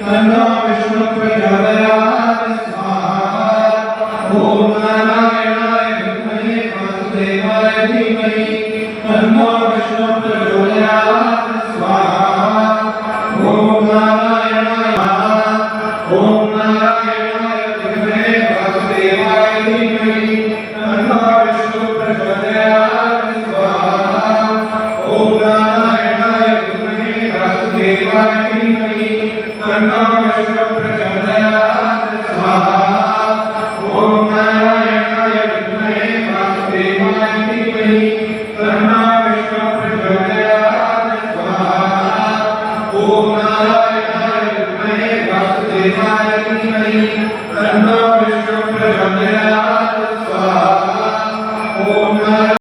तन्नो विष्णु प्रचोदयात् स्वाहा ओम नारायणाय विद्महे वासुदेवाय धीमहि तन्नो विष्णु प्रचोदयात् स्वाहा ओम नारायणाय विद्महे वासुदेवाय धीमहि तन्नो विष्णु प्रचोदयात् स्वाहा ओम नारायणाय विद्महे वासुदेवाय धीमहि तन्नो विष्णु प्रचोदयात् स्वाहा ओम नारायणाय विद्महे वासुदेवाय धीमहि तन्नो विष्णु प्रचोदयात् स्वाहा ओम नारायणाय विद्महे वासुदेवाय धीमहि तन्नो